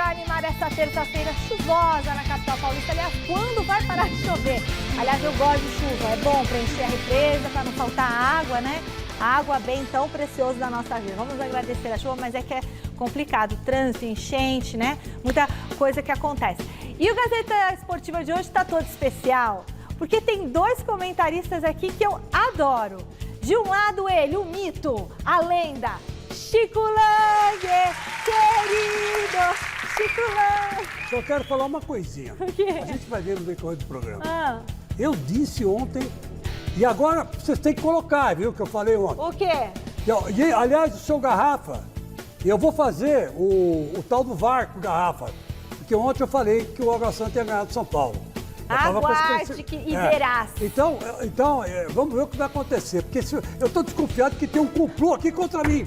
para animar essa terça-feira chuvosa na capital paulista. Aliás, quando vai parar de chover? Aliás, eu gosto de chuva, é bom para encher a represa, para não faltar água, né? A água bem tão preciosa da nossa vida. Vamos agradecer a chuva, mas é que é complicado. Trânsito, enchente, né? Muita coisa que acontece. E o Gazeta Esportiva de hoje está todo especial, porque tem dois comentaristas aqui que eu adoro. De um lado ele, o mito, a lenda, Chico Lang, querido Chico Lang. Só quero falar uma coisinha. O quê? A gente vai ver no decorrer do programa. Ah. Eu disse ontem, e agora vocês têm que colocar, viu, que eu falei ontem. O quê? Aliás, o seu Garrafa, eu vou fazer o tal do VAR com o Garrafa, porque ontem eu falei que o Água Santa ia ganhar do São Paulo. Aguarde e verás. Então, vamos ver o que vai acontecer, porque eu estou desconfiado que tem um complô aqui contra mim.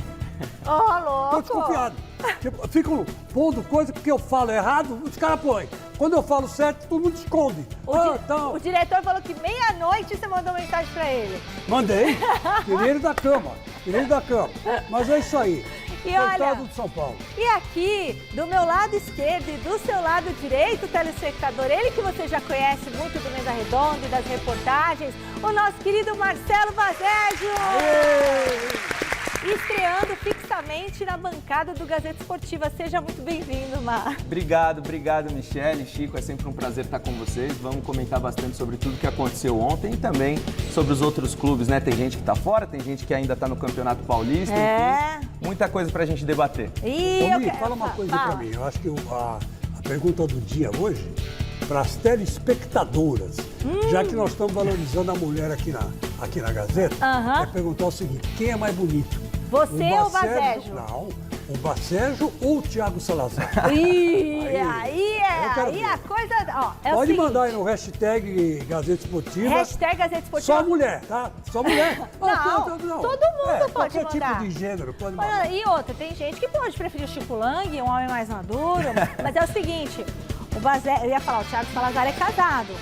Louco! Estou desconfiado. Tipo, ficam pondo coisa porque eu falo errado, os caras põem. Quando eu falo certo, todo mundo esconde. O diretor falou que meia-noite você mandou mensagem pra ele. Mandei. Tirei ele da cama. Mas é isso aí. E Coitado olha, do São Paulo. E aqui, do meu lado esquerdo e do seu lado direito, telespectador, ele que você já conhece muito do Mesa Redonda e das reportagens, o nosso querido Marcelo Bazeggio. Estreando fixamente na bancada do Gazeta Esportiva. Seja muito bem-vindo, Mar. Obrigado, Michele, Chico. É sempre um prazer estar com vocês. Vamos comentar bastante sobre tudo que aconteceu ontem e também sobre os outros clubes, né? Tem gente que está fora, tem gente que ainda está no Campeonato Paulista. Enfim, muita coisa para a gente debater. Fala uma coisa para mim. Eu acho que a pergunta do dia hoje, para as telespectadoras, já que nós estamos valorizando a mulher aqui na Gazeta, é perguntar o seguinte: quem é mais bonito? Você ou o Bazeggio? Não, o Bazeggio ou o Thiago Salazar? Aí a coisa... Ó, Pode mandar aí no hashtag Gazeta Esportiva. Hashtag Gazeta Esportiva. Só mulher, tá? Só mulher. Não, todo mundo pode mandar. Qualquer tipo de gênero pode mandar. E outra, tem gente que pode preferir o Chico Lang, um homem mais maduro. Mas é o seguinte, o Bazeggio, eu ia falar, o Thiago Salazar é casado.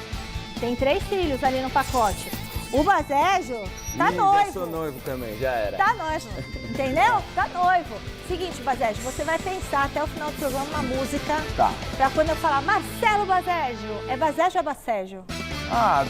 Tem 3 filhos ali no pacote. O Bazeggio tá noivo. Já sou noivo também, já era. Tá noivo, entendeu? Tá noivo. Seguinte, Bazeggio, você vai pensar até o final do programa uma música. Tá. Pra quando eu falar Marcelo Bazeggio, é Bazeggio ou Baceggio?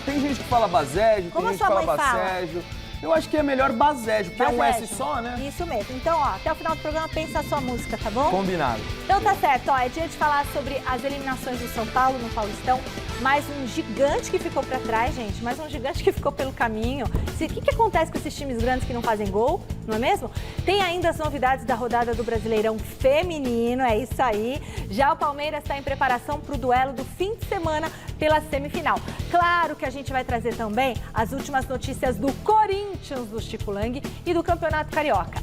Tem gente que fala Bazeggio, tem Como a gente que sua fala mãe fala? Baceggio. Eu acho que é melhor Bazeggio, porque é um S só, né? Isso mesmo. Então, ó, até o final do programa pensa a sua música, tá bom? Combinado. Então tá certo, ó, é dia de falar sobre as eliminações do São Paulo no Paulistão. Mais um gigante que ficou pra trás, gente. Mais um gigante que ficou pelo caminho. O que acontece com esses times grandes que não fazem gol, não é mesmo? Tem ainda as novidades da rodada do Brasileirão Feminino, é isso aí. Já o Palmeiras está em preparação para o duelo do fim de semana pela semifinal. Claro que a gente vai trazer também as últimas notícias do Corinthians, do Chico Lang e do Campeonato Carioca.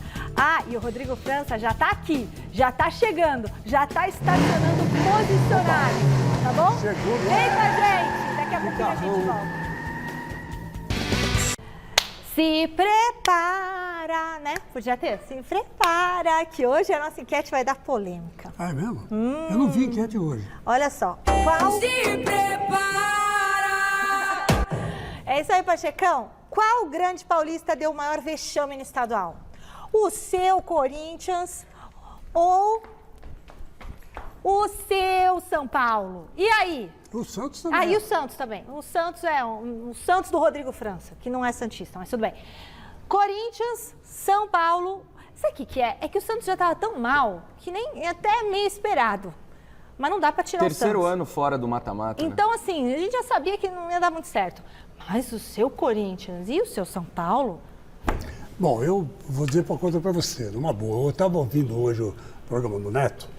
E o Rodrigo França já tá aqui, já tá chegando, já tá estacionando posicionado, tá bom? Chegou. Vem com a gente, daqui a pouquinho a gente volta. Se prepara, né? Podia ter. Se prepara, que hoje a nossa enquete vai dar polêmica. É mesmo? Eu não vi enquete hoje. Olha só. Se prepara! É isso aí, Pachecão. Qual grande paulista deu o maior vexame no estadual? O seu Corinthians ou o seu São Paulo? E aí? O Santos também. E o Santos também. O Santos é o Santos do Rodrigo França, que não é santista, mas tudo bem. Corinthians, São Paulo. Sabe o que é? É que o Santos já estava tão mal que nem até meio esperado. Mas não dá para tirar o Santos. Terceiro ano fora do mata-mata, Então, assim, a gente já sabia que não ia dar muito certo. Mas o seu Corinthians e o seu São Paulo... Bom, eu vou dizer uma coisa para você, numa boa. Eu estava ouvindo hoje o programa do Neto,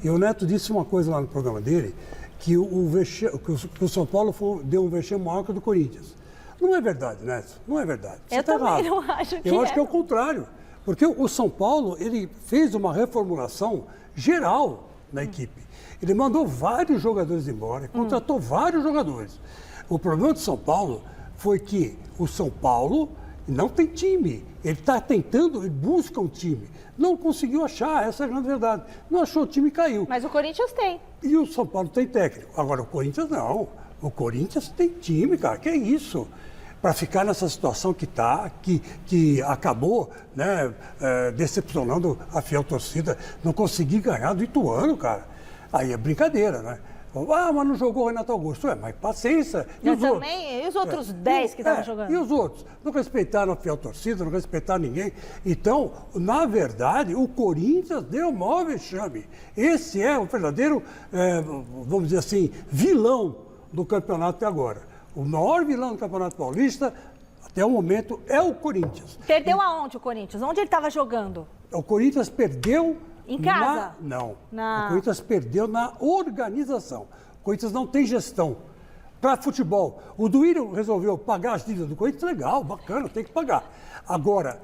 e o Neto disse uma coisa lá no programa dele, que o São Paulo deu um vexame maior que o do Corinthians. Não é verdade, Neto, não é verdade. Você eu tá também errado. não acho que Eu acho que é o contrário, porque o São Paulo, ele fez uma reformulação geral na equipe. Ele mandou vários jogadores embora, contratou vários jogadores. O problema do São Paulo foi que o São Paulo não tem time. Ele está tentando, ele busca um time. Não conseguiu achar, essa é a grande verdade. Não achou, o time caiu. Mas o Corinthians tem. E o São Paulo tem técnico. Agora, o Corinthians não. O Corinthians tem time, cara. Que é isso? Para ficar nessa situação que está, que acabou, né, decepcionando a fiel torcida. Não conseguir ganhar do Ituano, cara. Aí é brincadeira, né? Ah, mas não jogou o Renato Augusto. Mas paciência. E os outros 10 que estavam jogando? E os outros? Não respeitaram a fiel torcida, não respeitaram ninguém. Então, na verdade, o Corinthians deu o maior vexame. Esse é o verdadeiro, vamos dizer assim, vilão do campeonato até agora. O maior vilão do Campeonato Paulista, até o momento, é o Corinthians. Perdeu aonde o Corinthians? Onde ele estava jogando? O Corinthians perdeu... Em casa? Não. O Corinthians perdeu na organização. O Corinthians não tem gestão. Para futebol, o Duílio resolveu pagar as dívidas do Corinthians, legal, bacana, tem que pagar. Agora,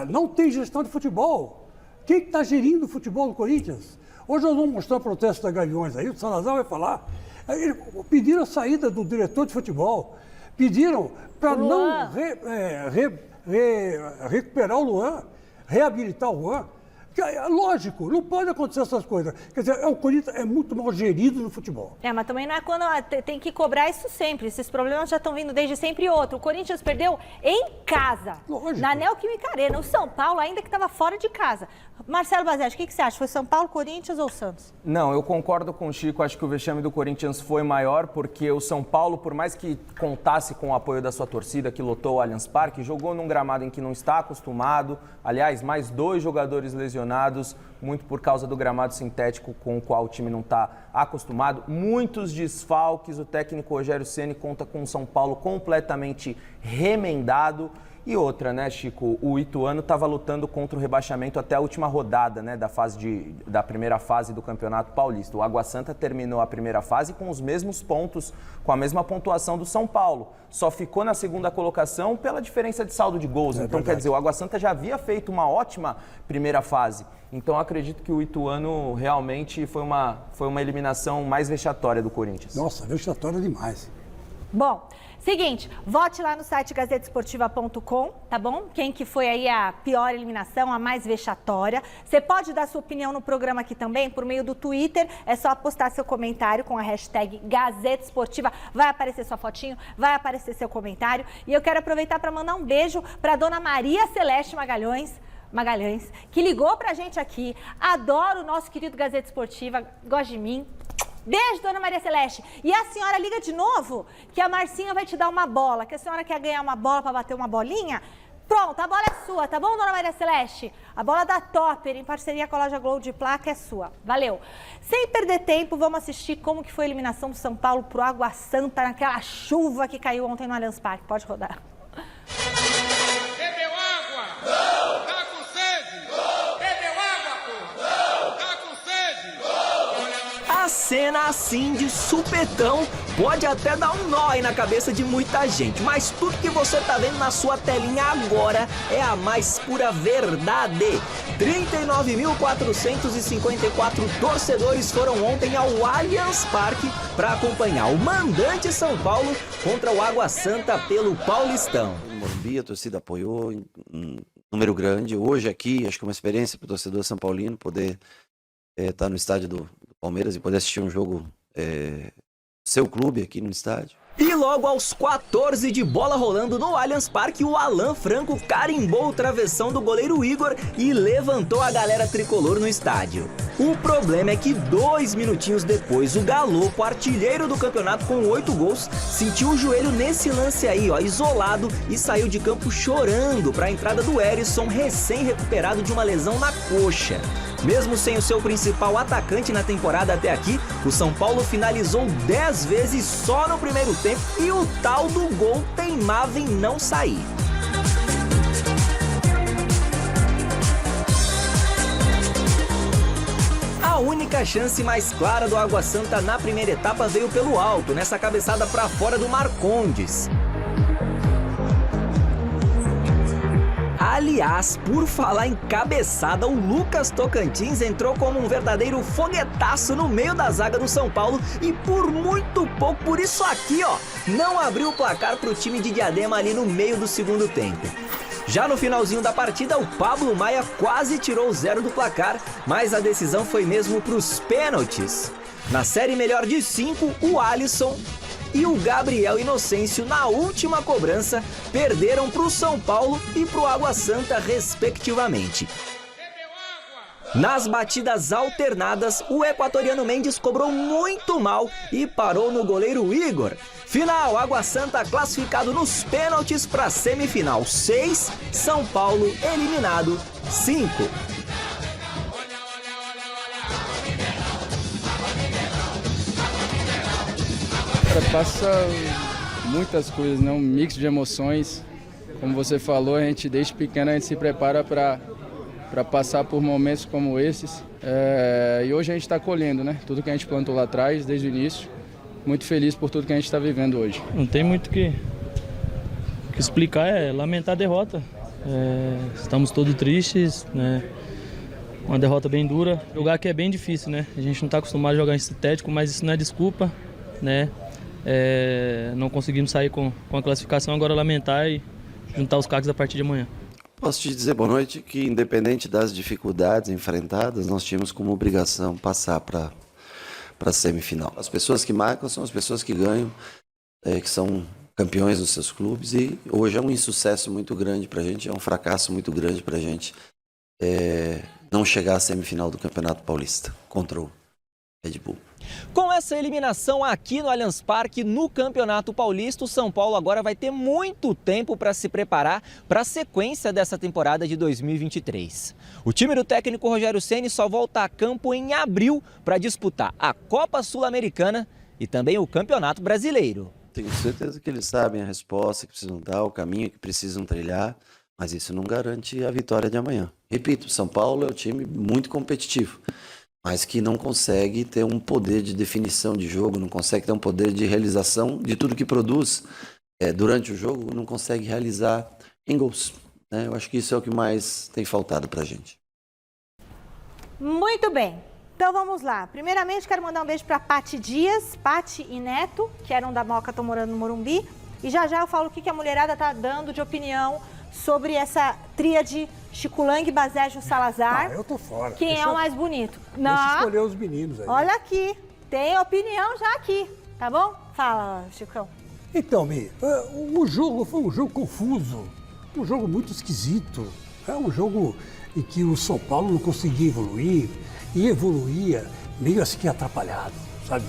não tem gestão de futebol. Quem está gerindo o futebol do Corinthians? Hoje nós vamos mostrar o protesto da Gaviões aí, o Salazar vai falar. Pediram a saída do diretor de futebol, pediram para não recuperar o Luan, reabilitar o Luan. Lógico, não pode acontecer essas coisas. Quer dizer, o Corinthians é muito mal gerido no futebol. Mas também não é quando tem que cobrar isso sempre. Esses problemas já estão vindo desde sempre outro. O Corinthians perdeu em casa. Lógico. Na Neoquímica Arena. O São Paulo ainda que estava fora de casa. Marcelo Bassetti, o que você acha? Foi São Paulo, Corinthians ou Santos? Não, eu concordo com o Chico. Acho que o vexame do Corinthians foi maior porque o São Paulo, por mais que contasse com o apoio da sua torcida, que lotou o Allianz Parque, jogou num gramado em que não está acostumado. Aliás, mais 2 jogadores lesionados, muito por causa do gramado sintético com o qual o time não está acostumado. Muitos desfalques, o técnico Rogério Ceni conta com o São Paulo completamente remendado. E outra, né, Chico? O Ituano estava lutando contra o rebaixamento até a última rodada, né, da primeira fase do Campeonato Paulista. O Água Santa terminou a primeira fase com os mesmos pontos, com a mesma pontuação do São Paulo. Só ficou na segunda colocação pela diferença de saldo de gols. Então, quer dizer, o Água Santa já havia feito uma ótima primeira fase. Então, acredito que o Ituano realmente foi uma eliminação mais vexatória do Corinthians. Nossa, vexatória demais. Bom, seguinte, vote lá no site gazetesportiva.com, tá bom? Quem que foi aí a pior eliminação, a mais vexatória. Você pode dar sua opinião no programa aqui também, por meio do Twitter. É só postar seu comentário com a hashtag Gazeta Esportiva. Vai aparecer sua fotinho, vai aparecer seu comentário. E eu quero aproveitar para mandar um beijo para dona Maria Celeste Magalhães, que ligou pra gente aqui. Adoro o nosso querido Gazeta Esportiva, gosta de mim. Beijo, dona Maria Celeste. E a senhora liga de novo, que a Marcinha vai te dar uma bola, que a senhora quer ganhar uma bola para bater uma bolinha. Pronto, a bola é sua, tá bom, dona Maria Celeste? A bola da Topper, em parceria com a loja Globo de Placa, é sua. Valeu. Sem perder tempo, vamos assistir como que foi a eliminação do São Paulo pro Água Santa, naquela chuva que caiu ontem no Allianz Parque. Pode rodar. Bebeu água? Não! Tá com sede? Não! Bebeu água, pô? Não! Tá com sede? A cena assim de supetão pode até dar um nó aí na cabeça de muita gente, mas tudo que você tá vendo na sua telinha agora é a mais pura verdade. 39.454 torcedores foram ontem ao Allianz Parque para acompanhar o mandante São Paulo contra o Água Santa pelo Paulistão. No Morumbi, a torcida apoiou um número grande. Hoje aqui, acho que é uma experiência para o torcedor são paulino poder estar no estádio do Palmeiras e poder assistir um jogo seu clube aqui no estádio. E logo aos 14 de bola rolando no Allianz Parque, o Alan Franco carimbou o travessão do goleiro Igor e levantou a galera tricolor no estádio. O problema é que 2 minutinhos depois, o Galopo, artilheiro do campeonato com 8 gols, sentiu o joelho nesse lance aí, ó, isolado, e saiu de campo chorando para a entrada do Erisson, recém-recuperado de uma lesão na coxa. Mesmo sem o seu principal atacante na temporada até aqui, o São Paulo finalizou 10 vezes só no primeiro tempo e o tal do gol teimava em não sair. A única chance mais clara do Água Santa na primeira etapa veio pelo alto, nessa cabeçada para fora do Marcondes. Aliás, por falar em cabeçada, o Lucas Tocantins entrou como um verdadeiro foguetaço no meio da zaga do São Paulo e por muito pouco, por isso aqui, ó, não abriu o placar pro time de Diadema ali no meio do segundo tempo. Já no finalzinho da partida, o Pablo Maia quase tirou o 0 do placar, mas a decisão foi mesmo pros pênaltis. Na série melhor de 5, o Alisson e o Gabriel Inocêncio, na última cobrança, perderam para o São Paulo e para o Água Santa, respectivamente. Nas batidas alternadas, o equatoriano Mendes cobrou muito mal e parou no goleiro Igor. Final, Água Santa classificado nos pênaltis para a semifinal 6, São Paulo eliminado 5. Passa muitas coisas, né? Um mix de emoções. Como você falou, a gente desde pequeno a gente se prepara para passar por momentos como esses. E hoje a gente está colhendo, né? Tudo que a gente plantou lá atrás, desde o início. Muito feliz por tudo que a gente está vivendo hoje. Não tem muito o que explicar, é lamentar a derrota. Estamos todos tristes, né? Uma derrota bem dura. Jogar aqui é bem difícil, né? A gente não está acostumado a jogar em sintético, mas isso não é desculpa, né? Não conseguimos sair com a classificação, agora lamentar e juntar os cacos a partir de amanhã. Posso te dizer, boa noite, que independente das dificuldades enfrentadas, nós tínhamos como obrigação passar para a semifinal. As pessoas que marcam são as pessoas que ganham, que são campeões dos seus clubes, e hoje é um insucesso muito grande para a gente, é um fracasso muito grande para a gente não chegar à semifinal do Campeonato Paulista contra o Red Bull. Com essa eliminação aqui no Allianz Parque, no Campeonato Paulista, o São Paulo agora vai ter muito tempo para se preparar para a sequência dessa temporada de 2023. O time do técnico Rogério Ceni só volta a campo em abril para disputar a Copa Sul-Americana e também o Campeonato Brasileiro. Tenho certeza que eles sabem a resposta que precisam dar, o caminho que precisam trilhar, mas isso não garante a vitória de amanhã. Repito, o São Paulo é um time muito competitivo, mas que não consegue ter um poder de definição de jogo, não consegue ter um poder de realização de tudo que produz durante o jogo, não consegue realizar em gols, né? Eu acho que isso é o que mais tem faltado para a gente. Muito bem. Então vamos lá. Primeiramente, quero mandar um beijo para Pati Dias, Pati e Neto, que eram da Moca, estão morando no Morumbi. E já eu falo o que a mulherada está dando de opinião sobre essa tríade Chico Lang, Basejo, Salazar. Eu tô fora. Quem é o mais bonito? Deixa eu escolher os meninos aí. Olha aqui, tem opinião já aqui, tá bom? Fala, Chicão. Então, Mi, o jogo foi um jogo confuso, um jogo muito esquisito. É um jogo em que o São Paulo não conseguia evoluir e evoluía meio assim que atrapalhado, sabe?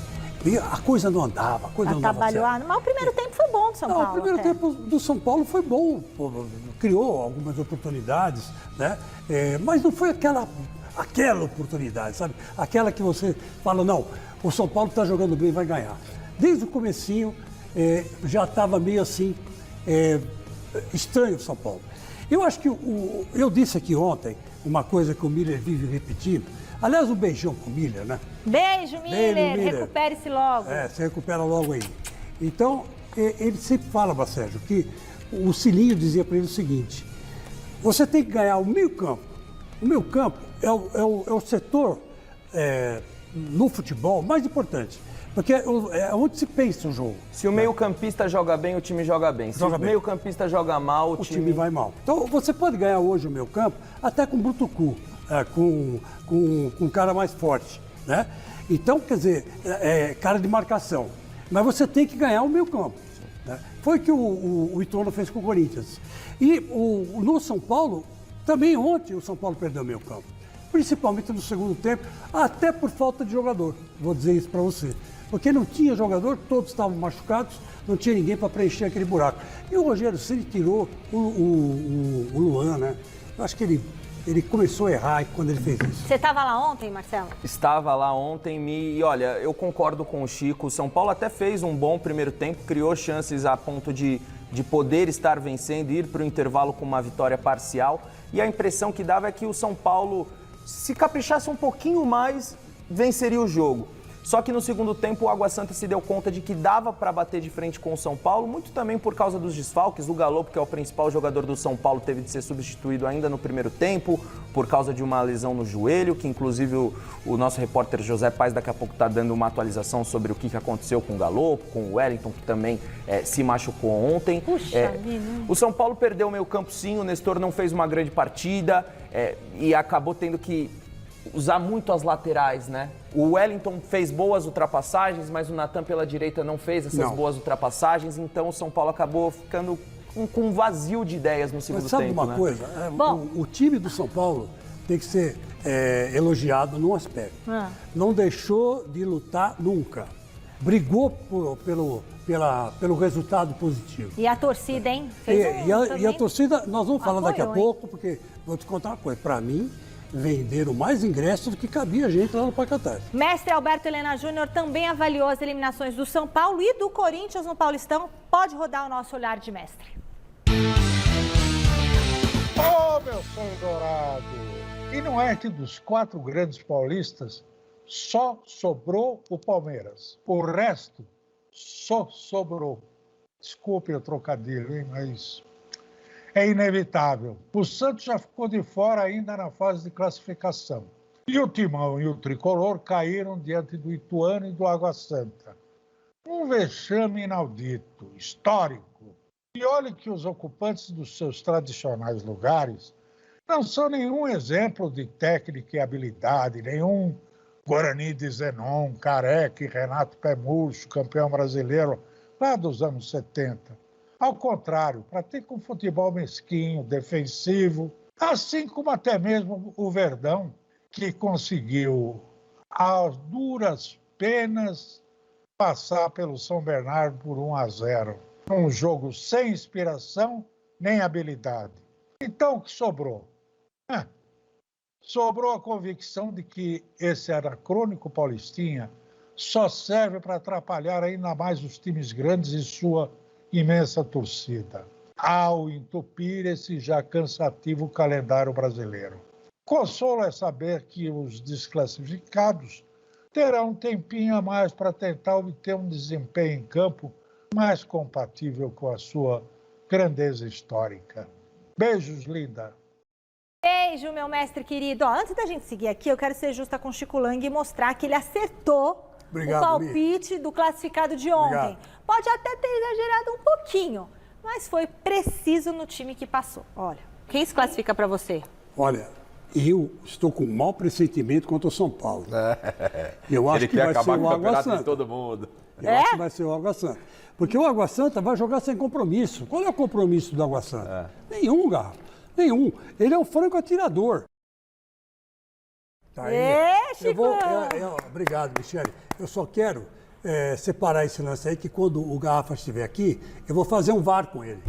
A coisa não andava, a coisa não andava certo. Mas o primeiro tempo foi bom do São Paulo. O primeiro tempo do São Paulo foi bom, criou algumas oportunidades, né? Mas não foi aquela oportunidade, sabe? Aquela que você fala, não, o São Paulo está jogando bem, vai ganhar. Desde o comecinho já estava meio assim, estranho o São Paulo. Eu acho que eu disse aqui ontem uma coisa que o Miller vive repetindo. Aliás, um beijão pro Miller, né? Beijo, Miller. Recupere-se logo. Se recupera logo aí. Então, ele sempre fala, Sérgio, que o Cilinho dizia para ele o seguinte: você tem que ganhar o meio-campo. O meio-campo é o setor no futebol mais importante. Porque é onde se pensa o jogo. Se o meio-campista joga bem, o time joga bem. Se o meio-campista joga mal, o time vai mal. Então, você pode ganhar hoje o meio-campo até com brutucu. Com um cara mais forte, né? Então, quer dizer, cara de marcação. Mas você tem que ganhar o meio campo, né? Foi o que o Ituano fez com o Corinthians. E no São Paulo, também ontem o São Paulo perdeu o meio campo. Principalmente no segundo tempo, até por falta de jogador. Vou dizer isso para você. Porque não tinha jogador, todos estavam machucados, não tinha ninguém para preencher aquele buraco. E o Rogério Ceni tirou o Luan, né? Eu acho que ele começou a errar quando ele fez isso. Você estava lá ontem, Marcelo? Estava lá ontem, e olha, eu concordo com o Chico. O São Paulo até fez um bom primeiro tempo, criou chances a ponto de poder estar vencendo e ir para o intervalo com uma vitória parcial. E a impressão que dava é que o São Paulo, se caprichasse um pouquinho mais, venceria o jogo. Só que no segundo tempo o Água Santa se deu conta de que dava para bater de frente com o São Paulo, muito também por causa dos desfalques. O Galopo, que é o principal jogador do São Paulo, teve de ser substituído ainda no primeiro tempo, por causa de uma lesão no joelho, que inclusive o nosso repórter José Paes daqui a pouco está dando uma atualização sobre o que aconteceu com o Galopo, com o Wellington, que também se machucou ontem. Puxa vida. O São Paulo perdeu o meio campo sim, o Nestor não fez uma grande partida e acabou tendo que usar muito as laterais, né? O Wellington fez boas ultrapassagens, mas o Natan pela direita não fez essas boas ultrapassagens, então o São Paulo acabou ficando com um vazio de ideias no segundo tempo. Sabe uma coisa? O time do São Paulo tem que ser elogiado num aspecto. Não deixou de lutar nunca. Brigou pelo resultado positivo. E a torcida, hein? E a torcida, nós vamos falar daqui a apoiou, pouco, porque vou te contar uma coisa. Para mim, venderam mais ingressos do que cabia gente lá no Parque Antártico. Mestre Alberto Helena Júnior também avaliou as eliminações do São Paulo e do Corinthians no Paulistão. Pode rodar o nosso olhar de mestre. Ô, meu sonho dourado! E não é que dos 4 grandes paulistas, só sobrou o Palmeiras. O resto só sobrou. Desculpe o trocadilho, hein, mas é inevitável. O Santos já ficou de fora ainda na fase de classificação. E o Timão e o Tricolor caíram diante do Ituano e do Água Santa. Um vexame inaudito, histórico. E olhe que os ocupantes dos seus tradicionais lugares não são nenhum exemplo de técnica e habilidade, nenhum Guarani de Zenon, Careca e Renato Pé Murcho, campeão brasileiro lá dos anos 70. Ao contrário, praticam um futebol mesquinho, defensivo, assim como até mesmo o Verdão, que conseguiu, às duras penas, passar pelo São Bernardo por 1-0. Um jogo sem inspiração nem habilidade. Então, o que sobrou? Sobrou a convicção de que esse anacrônico Paulistinha só serve para atrapalhar ainda mais os times grandes e sua imensa torcida, ao entupir esse já cansativo calendário brasileiro. Consolo é saber que os desclassificados terão um tempinho a mais para tentar obter um desempenho em campo mais compatível com a sua grandeza histórica. Beijos, linda! Beijo, meu mestre querido. Ó, antes da gente seguir aqui, eu quero ser justa com o Chico Lang e mostrar que ele acertou o palpite do classificado de ontem. Obrigado. Pode até ter exagerado um pouquinho, mas foi preciso no time que passou. Olha, quem se classifica para você? Olha, eu estou com um mau pressentimento contra o São Paulo. Eu acho Ele que quer vai ser acabar com o o Água campeonato de Santa. todo mundo. Eu acho que vai ser o Água Santa. Porque o Água Santa vai jogar sem compromisso. Qual é o compromisso do Água Santa? Nenhum, Garrafa. Nenhum. Ele é um franco atirador. Tá aí. Chico! Obrigado, Michele. Eu só quero separar esse lance aí, que quando o Garrafa estiver aqui, eu vou fazer um VAR com ele.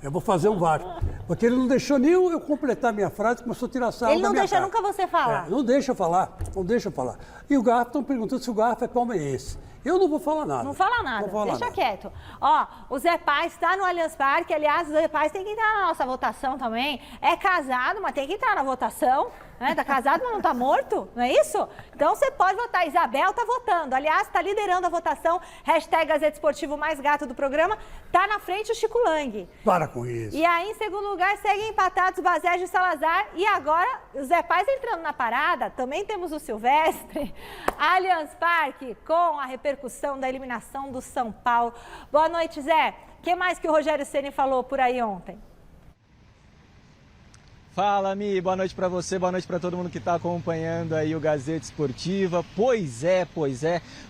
Eu vou fazer um VAR. Porque ele não deixou nem eu completar minha frase, começou a tirar sarro Ele da não minha deixa cara. nunca você falar. Não deixa eu falar, não deixa eu falar. E o Garrafa estão perguntando se o Garrafa é palmeirense. Eu não vou falar nada. Não fala nada, Não vou falar deixa nada. quieto. Ó, o Zé Paz está no Allianz Parque, aliás, o Zé Paz tem que entrar na nossa votação também. É casado, mas tem que entrar na votação. Né? Tá casado, mas não tá morto, não é isso? Então você pode votar. Isabel tá votando. Aliás, tá liderando a votação. Hashtag Gazeta Esportivo mais gato do programa. Tá na frente o Chico Lang. Para com isso. E aí, em segundo lugar, seguem empatados Bazégio e Salazar. E agora, o Zé Paz entrando na parada. Também temos o Silvestre. Allianz Parque, com a repercussão da eliminação do São Paulo. Boa noite, Zé. O que mais que o Rogério Ceni falou por aí ontem? Fala, Mi, boa noite para você, boa noite para todo mundo que está acompanhando aí o Gazeta Esportiva. Pois é,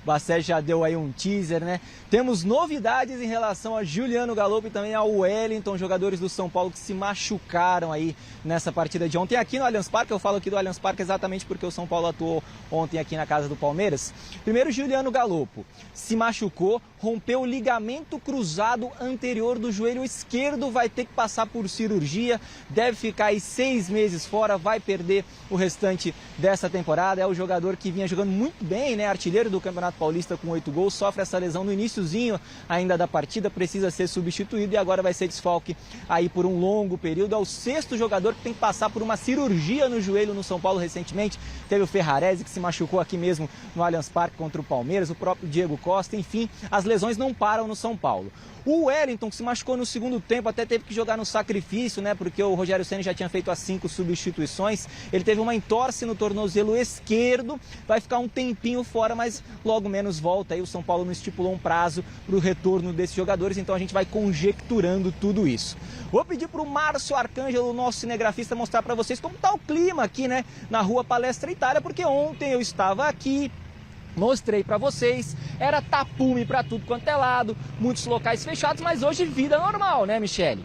Bassett já deu aí um teaser, né? Temos novidades em relação a Juliano Galopo e também ao Wellington, jogadores do São Paulo que se machucaram aí nessa partida de ontem aqui no Allianz Parque. Eu falo aqui do Allianz Parque exatamente porque o São Paulo atuou ontem aqui na casa do Palmeiras. Primeiro, Juliano Galopo se machucou, rompeu o ligamento cruzado anterior do joelho esquerdo, vai ter que passar por cirurgia, deve ficar aí 6 meses fora, vai perder o restante dessa temporada. É o jogador que vinha jogando muito bem, né? Artilheiro do Campeonato Paulista com 8 gols, sofre essa lesão no iniciozinho ainda da partida, precisa ser substituído e agora vai ser desfalque aí por um longo período. É o 6º jogador que tem que passar por uma cirurgia no joelho no São Paulo recentemente. Teve o Ferrarese que se machucou aqui mesmo no Allianz Parque contra o Palmeiras, o próprio Diego Costa, enfim, as lesões não param no São Paulo. O Wellington, que se machucou no segundo tempo, até teve que jogar no sacrifício, né? Porque o Rogério Ceni já tinha feito as 5 substituições. Ele teve uma entorse no tornozelo esquerdo, vai ficar um tempinho fora, mas logo menos volta. Aí o São Paulo não estipulou um prazo para o retorno desses jogadores, então a gente vai conjecturando tudo isso. Vou pedir para o Márcio Arcângelo, nosso cinegrafista, mostrar para vocês como está o clima aqui, né? Na Rua Palestra Itália, porque ontem eu estava aqui, mostrei para vocês, era tapume para tudo quanto é lado, muitos locais fechados, mas hoje vida normal, né, Michele?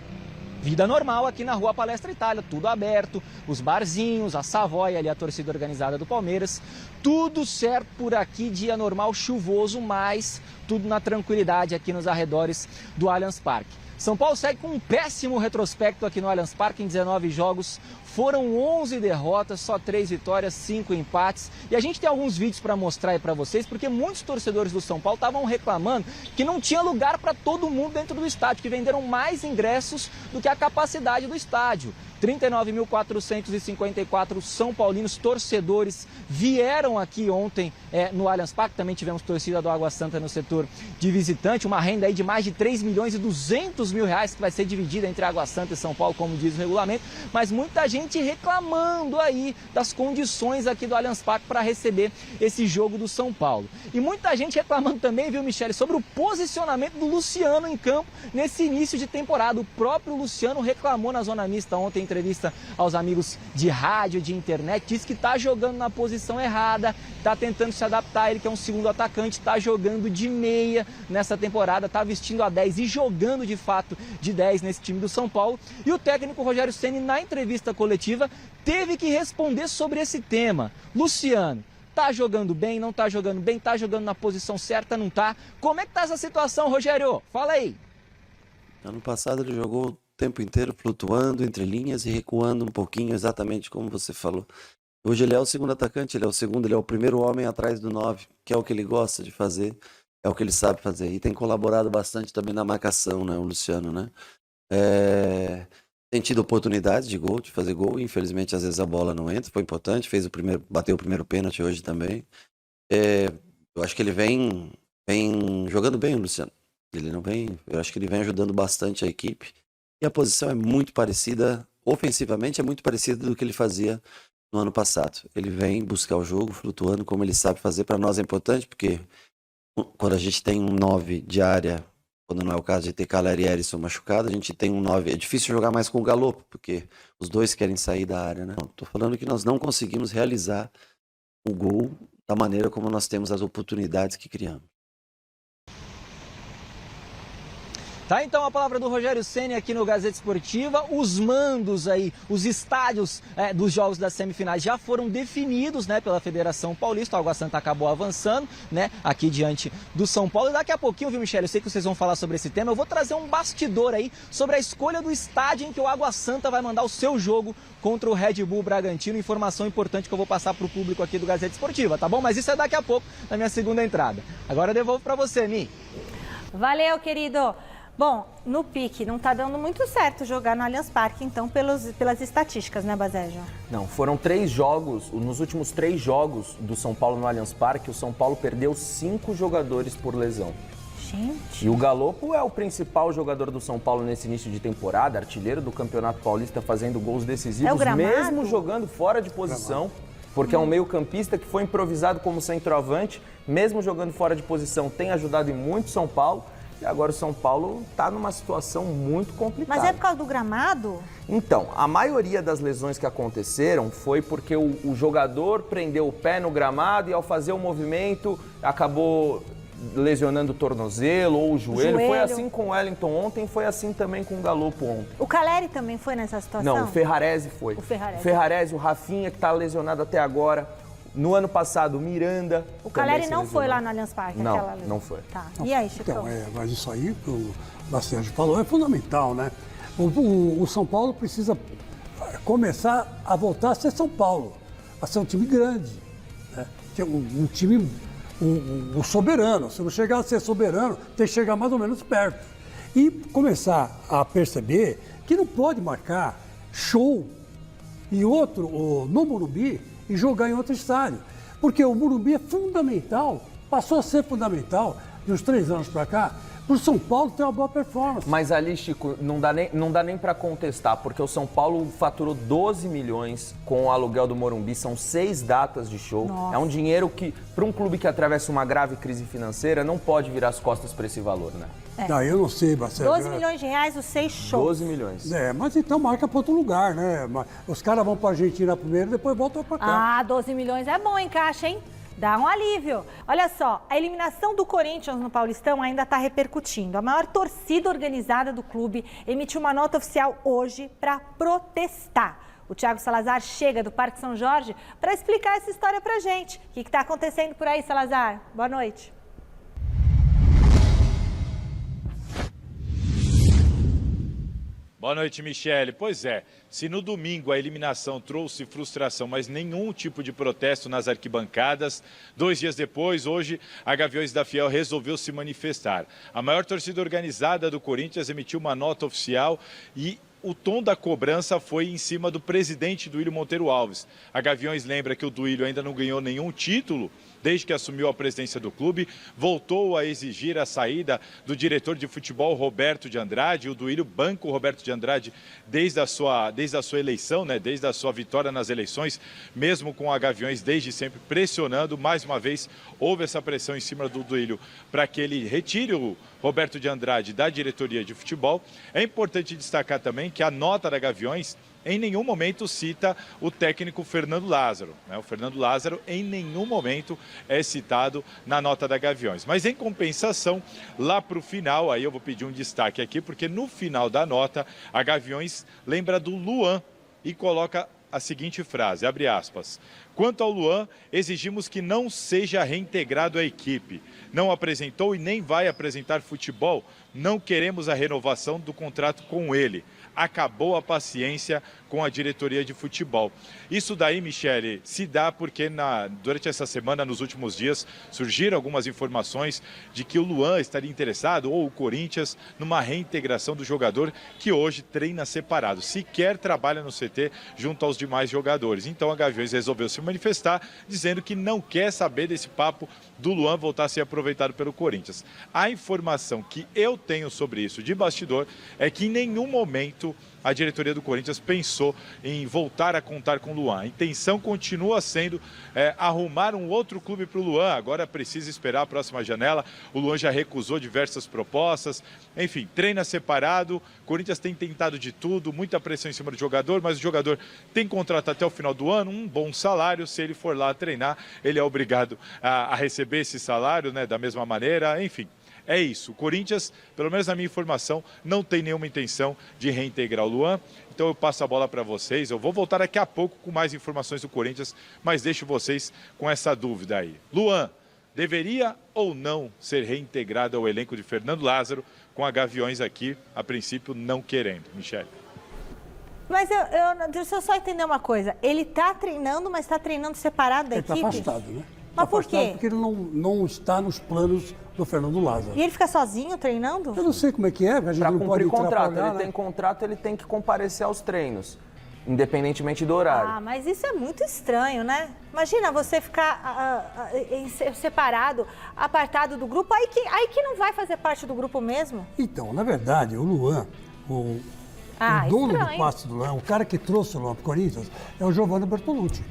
vida normal aqui na Rua Palestra Itália, tudo aberto, os barzinhos, a Savoy, ali a torcida organizada do Palmeiras, tudo certo por aqui, dia normal, chuvoso, mas tudo na tranquilidade aqui nos arredores do Allianz Parque. São Paulo segue com um péssimo retrospecto aqui no Allianz Parque, em 19 jogos, foram 11 derrotas, só 3 vitórias, 5 empates. E a gente tem alguns vídeos para mostrar aí para vocês, porque muitos torcedores do São Paulo estavam reclamando que não tinha lugar para todo mundo dentro do estádio, que venderam mais ingressos do que a capacidade do estádio. 39.454 São Paulinos torcedores vieram aqui ontem no Allianz Parque. Também tivemos torcida do Água Santa no setor de visitante. Uma renda aí de mais de 3.200.000 reais que vai ser dividida entre Água Santa e São Paulo, como diz o regulamento. Mas muita gente reclamando aí das condições aqui do Allianz Parque para receber esse jogo do São Paulo. E muita gente reclamando também, viu, Michele, sobre o posicionamento do Luciano em campo nesse início de temporada. O próprio Luciano reclamou na zona mista ontem, em entrevista aos amigos de rádio, de internet, disse que está jogando na posição errada, está tentando se adaptar, ele que é um segundo atacante, está jogando de meia nessa temporada, está vestindo a 10 e jogando de fato de 10 nesse time do São Paulo. E o técnico Rogério Ceni, na entrevista coletiva, teve que responder sobre esse tema. Luciano, tá jogando bem, não tá jogando bem, tá jogando na posição certa, não tá? Como é que tá essa situação, Rogério? Fala aí. Ano passado ele jogou o tempo inteiro flutuando entre linhas e recuando um pouquinho, exatamente como você falou. Hoje ele é o segundo atacante, ele é o segundo, ele é o primeiro homem atrás do 9, que é o que ele gosta de fazer, é o que ele sabe fazer. E tem colaborado bastante também na marcação, né, o Luciano, né? Tem tido oportunidades de gol, de fazer gol, e infelizmente às vezes a bola não entra, foi importante, bateu o primeiro pênalti hoje também. Eu acho que ele vem jogando bem, o Luciano. Eu acho que ele vem ajudando bastante a equipe. E a posição é muito parecida, ofensivamente é muito parecida do que ele fazia no ano passado. Ele vem buscar o jogo, flutuando como ele sabe fazer. Para nós é importante, porque quando a gente tem um 9 de área, quando não é o caso de ter Caleri e Erisson machucado, a gente tem um 9. É difícil jogar mais com o Galopo, porque os dois querem sair da área, né? Estou falando que nós não conseguimos realizar o gol da maneira como nós temos as oportunidades que criamos. Tá, então a palavra do Rogério Ceni aqui no Gazeta Esportiva. Os mandos aí, os estádios dos jogos das semifinais já foram definidos, né, pela Federação Paulista. O Água Santa acabou avançando, né, aqui diante do São Paulo. E daqui a pouquinho, viu, Michele, eu sei que vocês vão falar sobre esse tema. Eu vou trazer um bastidor aí sobre a escolha do estádio em que o Água Santa vai mandar o seu jogo contra o Red Bull Bragantino. Informação importante que eu vou passar para o público aqui do Gazeta Esportiva, tá bom? Mas isso é daqui a pouco, na minha segunda entrada. Agora eu devolvo para você, Mi. Valeu, querido. Bom, no pique, não tá dando muito certo jogar no Allianz Parque, então, pelas estatísticas, né, Basejo? Não, foram 3 jogos, nos últimos 3 jogos do São Paulo no Allianz Parque, o São Paulo perdeu 5 jogadores por lesão. Gente. E o Galopo é o principal jogador do São Paulo nesse início de temporada, artilheiro do Campeonato Paulista, fazendo gols decisivos, mesmo jogando fora de posição. Porque é um meio-campista que foi improvisado como centroavante, mesmo jogando fora de posição, tem ajudado em muito São Paulo. E agora o São Paulo está numa situação muito complicada. Mas é por causa do gramado? Então, a maioria das lesões que aconteceram foi porque o jogador prendeu o pé no gramado e ao fazer o movimento acabou lesionando o tornozelo ou o joelho. Foi assim com o Wellington ontem, foi assim também com o Galopo ontem. O Caleri também foi nessa situação? Não, o Ferrarese foi. O Ferrarese, o Rafinha, que está lesionado até agora. No ano passado, o Miranda. O Caleri não foi lá no Allianz Parque? Não foi. Tá. E aí, Chico? Então, mas isso aí que o Bacejo falou é fundamental, né? O São Paulo precisa começar a voltar a ser São Paulo, a ser um time grande, né? Um time soberano. Se não chegar a ser soberano, tem que chegar mais ou menos perto. E começar a perceber que não pode marcar show e outro no Morumbi e jogar em outro estádio. Porque o Morumbi é fundamental, passou a ser fundamental de uns 3 anos para cá, para o São Paulo ter uma boa performance. Mas ali, Chico, não dá nem para contestar, porque o São Paulo faturou 12 milhões com o aluguel do Morumbi, são 6 datas de show. Nossa. É um dinheiro que, para um clube que atravessa uma grave crise financeira, não pode virar as costas para esse valor, né? Eu não sei, Marcelo. 12 milhões de reais, os 6 shows. 12 milhões. Mas então marca para outro lugar, né? Os caras vão para a Argentina primeiro, depois voltam para cá. 12 milhões é bom, hein, Caixa, hein? Dá um alívio. Olha só, a eliminação do Corinthians no Paulistão ainda está repercutindo. A maior torcida organizada do clube emitiu uma nota oficial hoje para protestar. O Thiago Salazar chega do Parque São Jorge para explicar essa história para a gente. O que está acontecendo por aí, Salazar? Boa noite. Boa noite, Michele. Pois é, se no domingo a eliminação trouxe frustração, mas nenhum tipo de protesto nas arquibancadas, 2 dias depois, hoje, a Gaviões da Fiel resolveu se manifestar. A maior torcida organizada do Corinthians emitiu uma nota oficial e o tom da cobrança foi em cima do presidente Duílio Monteiro Alves. A Gaviões lembra que o Duílio ainda não ganhou nenhum título desde que assumiu a presidência do clube, voltou a exigir a saída do diretor de futebol Roberto de Andrade. O Duílio banca o Roberto de Andrade desde a sua eleição, né? Desde a sua vitória nas eleições, mesmo com a Gaviões desde sempre pressionando. Mais uma vez, houve essa pressão em cima do Duílio para que ele retire o Roberto de Andrade da diretoria de futebol. É importante destacar também que a nota da Gaviões em nenhum momento cita o técnico Fernando Lázaro. O Fernando Lázaro em nenhum momento é citado na nota da Gaviões. Mas em compensação, lá para o final, aí eu vou pedir um destaque aqui, porque no final da nota, a Gaviões lembra do Luan e coloca a seguinte frase, abre aspas: quanto ao Luan, exigimos que não seja reintegrado à equipe. Não apresentou e nem vai apresentar futebol. Não queremos a renovação do contrato com ele. Acabou a paciência com a diretoria de futebol. Isso daí, Michele, se dá porque durante essa semana, nos últimos dias, surgiram algumas informações de que o Luan estaria interessado, ou o Corinthians, numa reintegração do jogador que hoje treina separado, sequer trabalha no CT junto aos demais jogadores. Então a Gaviões resolveu se manifestar, dizendo que não quer saber desse papo do Luan voltar a ser aproveitado pelo Corinthians. A informação que eu tenho sobre isso de bastidor é que em nenhum momento a diretoria do Corinthians pensou em voltar a contar com o Luan. A intenção continua sendo arrumar um outro clube para o Luan. Agora precisa esperar a próxima janela. O Luan já recusou diversas propostas. Enfim, treina separado. O Corinthians tem tentado de tudo, muita pressão em cima do jogador, mas o jogador tem contrato até o final do ano, um bom salário. Se ele for lá treinar, ele é obrigado a receber esse salário, né, da mesma maneira. Enfim. É isso, o Corinthians, pelo menos na minha informação, não tem nenhuma intenção de reintegrar o Luan. Então eu passo a bola para vocês, eu vou voltar daqui a pouco com mais informações do Corinthians, mas deixo vocês com essa dúvida aí. Luan, deveria ou não ser reintegrado ao elenco de Fernando Lázaro, com a Gaviões aqui, a princípio, não querendo. Michele. Mas deixa eu só entender uma coisa, ele está treinando, mas está treinando separado da equipe? Ele está afastado, né? Mas por quê? Porque ele não está nos planos do Fernando Lázaro. E ele fica sozinho treinando? Eu não sei como é que é, a gente não pode contrato. Ele tem contrato, ele tem que comparecer aos treinos, independentemente do horário. Ah, mas isso é muito estranho, né? Imagina você ficar separado, apartado do grupo, aí que não vai fazer parte do grupo mesmo. Então, na verdade, o Luan, o dono do passe do Luan, o cara que trouxe o Luan para o Corinthians, é o Giovanni Bertolucci.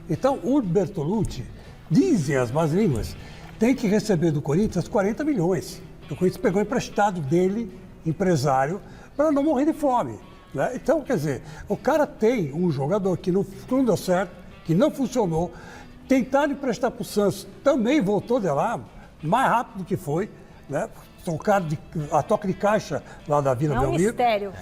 Então, o Bertolucci, dizem as más línguas, tem que receber do Corinthians 40 milhões. O Corinthians pegou emprestado dele, empresário, para não morrer de fome. Né? Então, quer dizer, o cara tem um jogador que não deu certo, que não funcionou, tentaram emprestar para o Santos, também voltou de lá, mais rápido que foi, né? O cara a toque de caixa lá da Vila Belmiro. É um mistério.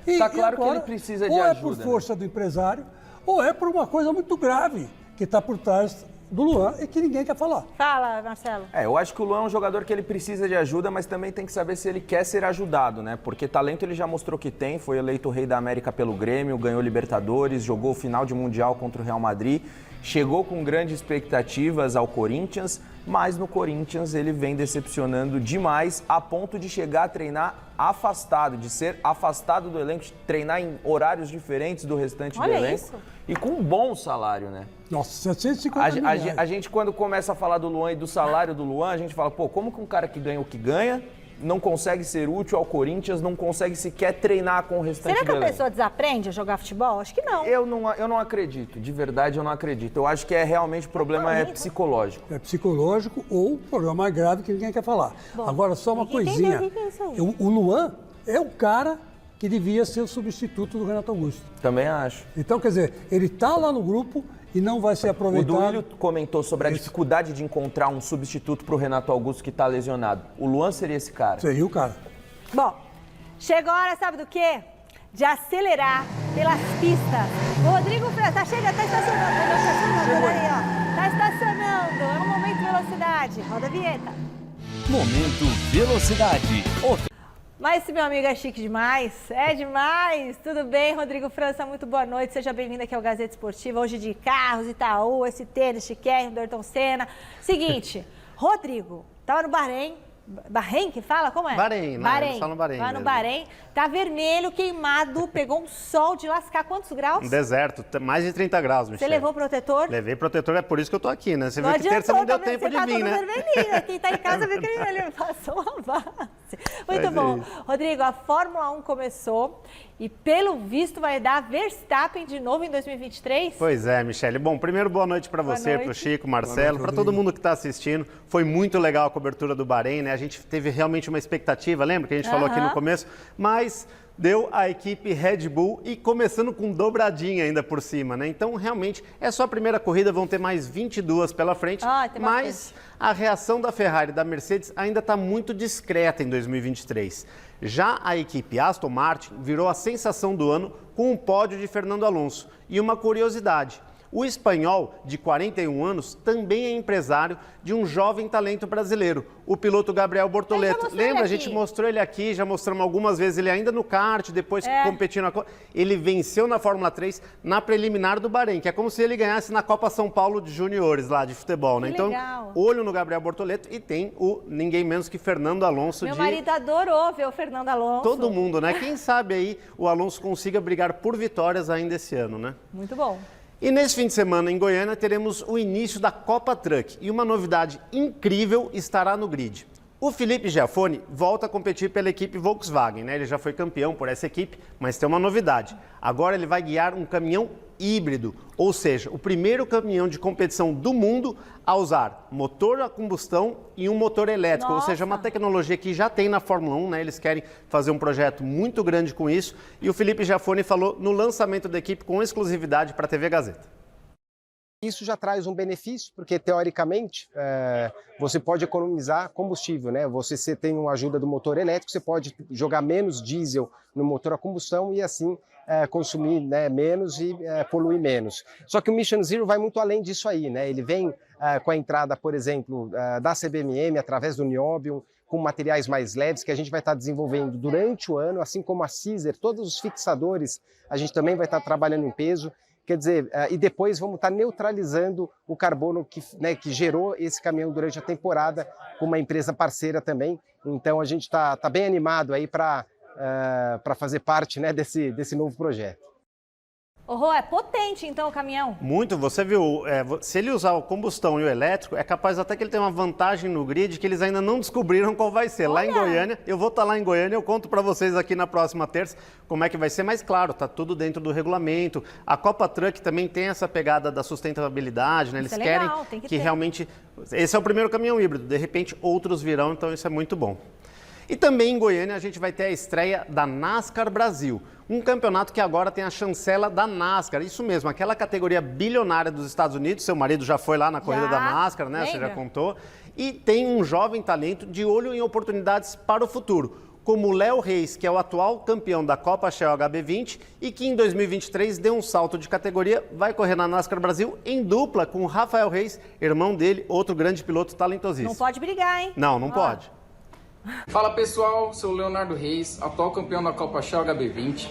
Está claro que ele precisa de ajuda. Ou é por força do empresário, ou é por uma coisa muito grave que está por trás do Luan e que ninguém quer falar. Fala, Marcelo. Eu acho que o Luan é um jogador que ele precisa de ajuda, mas também tem que saber se ele quer ser ajudado, né? Porque talento ele já mostrou que tem, foi eleito rei da América pelo Grêmio, ganhou Libertadores, jogou final de Mundial contra o Real Madrid, chegou com grandes expectativas ao Corinthians, mas no Corinthians ele vem decepcionando demais a ponto de chegar a treinar afastado, de ser afastado do elenco, de treinar em horários diferentes do restante do elenco. Isso. E com um bom salário, né? Nossa, 750 milhões. A gente, quando começa a falar do Luan e do salário do Luan, a gente fala, como que um cara que ganha o que ganha não consegue ser útil ao Corinthians, não consegue sequer treinar com o restante do elenco? Será que a pessoa desaprende a jogar futebol? Acho que não. Eu não acredito, de verdade eu não acredito. Eu acho que realmente o problema é psicológico. É psicológico ou o problema mais grave que ninguém quer falar. Bom, agora, só uma coisinha. O Luan é o cara que devia ser o substituto do Renato Augusto. Também acho. Então, quer dizer, ele está lá no grupo e não vai ser aproveitado. O Duílio comentou sobre a dificuldade de encontrar um substituto para o Renato Augusto que está lesionado. O Luan seria esse cara? Seria o cara. Bom, chegou a hora, sabe do quê? De acelerar pelas pistas. O Rodrigo França, tá estacionando aí, ó. Tá estacionando, é um momento de velocidade. Roda a vinheta. Momento Velocidade. Mas esse meu amigo é chique demais, é demais. Tudo bem, Rodrigo França, muito boa noite. Seja bem-vindo aqui ao Gazeta Esportiva, hoje de carros, Itaú, ST, Chiquérrimo, do Ayrton Senna. Seguinte, Rodrigo, tava no Bahrein. Bahrein que fala? Como é? Bahrein, Bahrein. Só no Bahrein. Vai no Bahrein, tá vermelho, queimado, pegou um sol de lascar. Quantos graus? Um deserto, mais de 30 graus, Michele. Você levou protetor? Levei protetor, é por isso que eu tô aqui, né? Você viu que adiantou, terça não deu tempo de vir, né? Vermelhinho. Quem tá em casa vê que ele passou uma base. Muito bom. Rodrigo, a Fórmula 1 começou e, pelo visto, vai dar Verstappen de novo em 2023? Pois é, Michele. Bom, primeiro, boa noite para você, para o Chico, Marcelo, para todo mundo que está assistindo. Foi muito legal a cobertura do Bahrein, né? A gente teve realmente uma expectativa, lembra que a gente falou aqui no começo? Mas deu a equipe Red Bull e começando com dobradinha ainda por cima, né? Então, realmente, é só a primeira corrida, vão ter mais 22 pela frente, mas a reação da Ferrari e da Mercedes ainda está muito discreta em 2023. Já a equipe Aston Martin virou a sensação do ano com um pódio de Fernando Alonso. E uma curiosidade, o espanhol, de 41 anos, também é empresário de um jovem talento brasileiro, o piloto Gabriel Bortoleto. Lembra? A gente mostrou ele aqui, já mostramos algumas vezes ele ainda no kart, depois competindo. Ele venceu na Fórmula 3 na preliminar do Bahrein, que é como se ele ganhasse na Copa São Paulo de Juniores lá de futebol, né? Então, olho no Gabriel Bortoleto e tem o ninguém menos que Fernando Alonso. Meu marido adorou ver o Fernando Alonso. Todo mundo, né? Quem sabe aí o Alonso consiga brigar por vitórias ainda esse ano, né? Muito bom. E nesse fim de semana em Goiânia teremos o início da Copa Truck e uma novidade incrível estará no grid. O Felipe Giafone volta a competir pela equipe Volkswagen, né? Ele já foi campeão por essa equipe, mas tem uma novidade. Agora ele vai guiar um caminhão híbrido, ou seja, o primeiro caminhão de competição do mundo a usar motor a combustão e um motor elétrico, ou seja, uma tecnologia que já tem na Fórmula 1, né? Eles querem fazer um projeto muito grande com isso e o Felipe Giafone falou no lançamento da equipe com exclusividade para a TV Gazeta. Isso já traz um benefício, porque teoricamente você pode economizar combustível, né? Você tem uma ajuda do motor elétrico, você pode jogar menos diesel no motor a combustão e assim consumir, né, menos e poluir menos. Só que o Mission Zero vai muito além disso aí, né? Ele vem com a entrada, por exemplo, da CBMM através do Niobium, com materiais mais leves que a gente vai estar desenvolvendo durante o ano, assim como a Caesar, todos os fixadores a gente também vai estar trabalhando em peso. Quer dizer, e depois vamos estar neutralizando o carbono que gerou esse caminhão durante a temporada com uma empresa parceira também. Então a gente está bem animado aí para fazer parte, né, desse novo projeto. Rô, é potente então o caminhão? Muito, você viu, se ele usar o combustão e o elétrico, é capaz até que ele tenha uma vantagem no grid que eles ainda não descobriram qual vai ser. Lá em Goiânia, eu vou estar lá em Goiânia, eu conto para vocês aqui na próxima terça como é que vai ser, mas claro, tá tudo dentro do regulamento. A Copa Truck também tem essa pegada da sustentabilidade, né? Eles querem que realmente... Esse é o primeiro caminhão híbrido, de repente outros virão, então isso é muito bom. E também em Goiânia a gente vai ter a estreia da NASCAR Brasil, um campeonato que agora tem a chancela da NASCAR, isso mesmo, aquela categoria bilionária dos Estados Unidos, seu marido já foi lá na corrida da NASCAR, né? Você já contou, e tem um jovem talento de olho em oportunidades para o futuro, como o Léo Reis, que é o atual campeão da Copa Shell HB20 e que em 2023 deu um salto de categoria, vai correr na NASCAR Brasil em dupla com o Rafael Reis, irmão dele, outro grande piloto talentosíssimo. Não pode brigar, hein? Não pode. Fala pessoal, sou o Leonardo Reis, atual campeão da Copa Shell HB20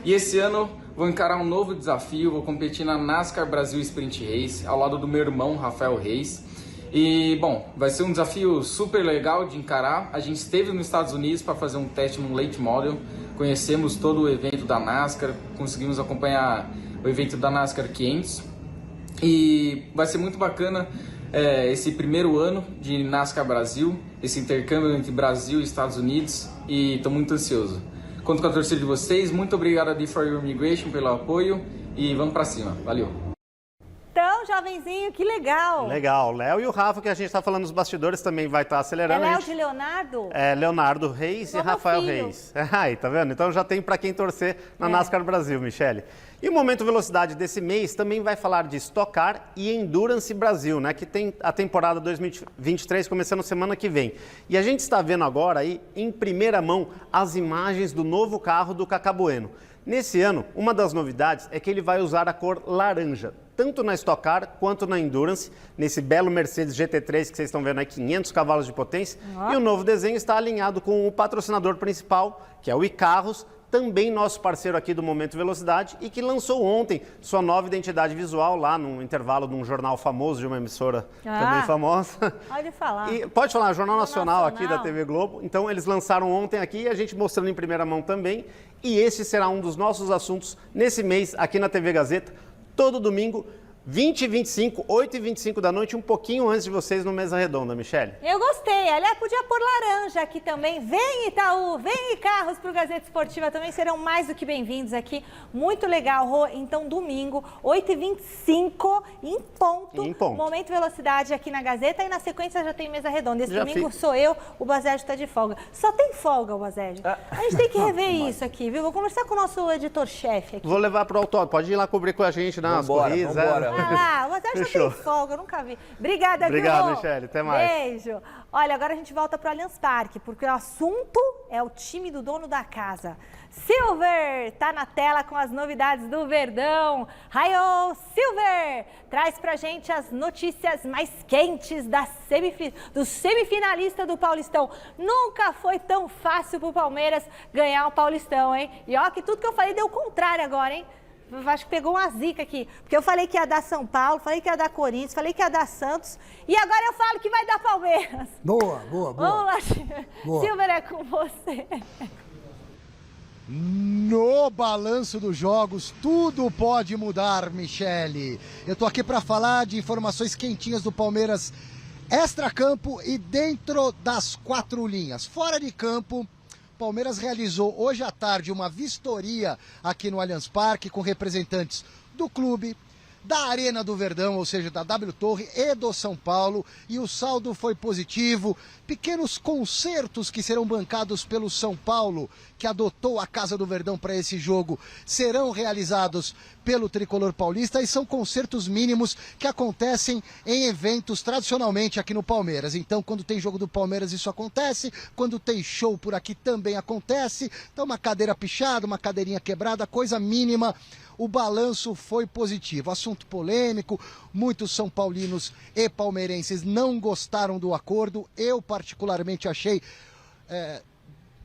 e esse ano vou encarar um novo desafio, vou competir na NASCAR Brasil Sprint Race ao lado do meu irmão Rafael Reis e bom, vai ser um desafio super legal de encarar. A gente esteve nos Estados Unidos para fazer um teste num late model, conhecemos todo o evento da NASCAR, conseguimos acompanhar o evento da NASCAR 500 e vai ser muito bacana esse primeiro ano de NASCAR Brasil, esse intercâmbio entre Brasil e Estados Unidos e estou muito ansioso. Conto com a torcida de vocês, muito obrigado a D4U Immigration pelo apoio e vamos para cima, valeu! Então já jovenzinho, que legal. Legal. O Léo e o Rafa, que a gente está falando nos bastidores, também vai estar acelerando. É Léo de Leonardo? É, Leonardo Reis e Rafael Reis. Aí, tá vendo? Então já tem para quem torcer na NASCAR Brasil, Michele. E o Momento Velocidade desse mês também vai falar de Stock Car e Endurance Brasil, né? Que tem a temporada 2023 começando semana que vem. E a gente está vendo agora aí, em primeira mão, as imagens do novo carro do Cacá Bueno. Nesse ano, uma das novidades é que ele vai usar a cor laranja, tanto na Stock Car quanto na Endurance, nesse belo Mercedes GT3 que vocês estão vendo aí, 500 cavalos de potência. E o novo desenho está alinhado com o patrocinador principal, que é o iCarros, também nosso parceiro aqui do Momento Velocidade e que lançou ontem sua nova identidade visual lá no intervalo de um jornal famoso, de uma emissora também famosa. Pode falar. Pode falar, Jornal Nacional aqui da TV Globo. Então eles lançaram ontem aqui, a gente mostrando em primeira mão também. E esse será um dos nossos assuntos nesse mês aqui na TV Gazeta, todo domingo, 20h25, 8h25 da noite, um pouquinho antes de vocês no Mesa Redonda, Michele. Eu gostei. Aliás, podia pôr laranja aqui também. Vem, Itaú, vem, Carros para o Gazeta Esportiva também serão mais do que bem-vindos aqui. Muito legal, Rô. Então, domingo, 8h25, em ponto. Momento Velocidade aqui na Gazeta e na sequência já tem Mesa Redonda. Esse domingo sou eu, o Bazégio está de folga. Só tem folga, o Bazégio. A gente tem que rever isso aqui, viu? Vou conversar com o nosso editor-chefe aqui. Vou levar para o autódromo. Pode ir lá cobrir com a gente nas corridas. Ah lá, o Bazégio já tem folga, eu nunca vi. Obrigada, Obrigado, viu? Michele. Até mais. Beijo. Olha, agora a gente volta para o Allianz Parque, porque o assunto é o time do dono da casa. Silver tá na tela com as novidades do Verdão. Raio Silver traz pra gente as notícias mais quentes do semifinalista do Paulistão. Nunca foi tão fácil pro Palmeiras ganhar o Paulistão, hein? E ó, que tudo que eu falei deu o contrário agora, hein? Acho que pegou uma zica aqui, porque eu falei que ia dar São Paulo, falei que ia dar Corinthians, falei que ia dar Santos, e agora eu falo que vai dar Palmeiras. Boa. Vamos lá, Silver, é com você. No balanço dos jogos, tudo pode mudar, Michele. Eu tô aqui para falar de informações quentinhas do Palmeiras extra-campo e dentro das quatro linhas. Fora de campo, Palmeiras realizou hoje à tarde uma vistoria aqui no Allianz Parque com representantes do clube, da Arena do Verdão, ou seja, da W Torre e do São Paulo, e o saldo foi positivo. Pequenos concertos que serão bancados pelo São Paulo, que adotou a Casa do Verdão para esse jogo, serão realizados pelo Tricolor Paulista e são concertos mínimos que acontecem em eventos tradicionalmente aqui no Palmeiras. Então, quando tem jogo do Palmeiras, isso acontece, quando tem show por aqui também acontece. Então, uma cadeira pichada, uma cadeirinha quebrada, coisa mínima. O balanço foi positivo. Assunto polêmico, muitos são paulinos e palmeirenses não gostaram do acordo. Eu particularmente achei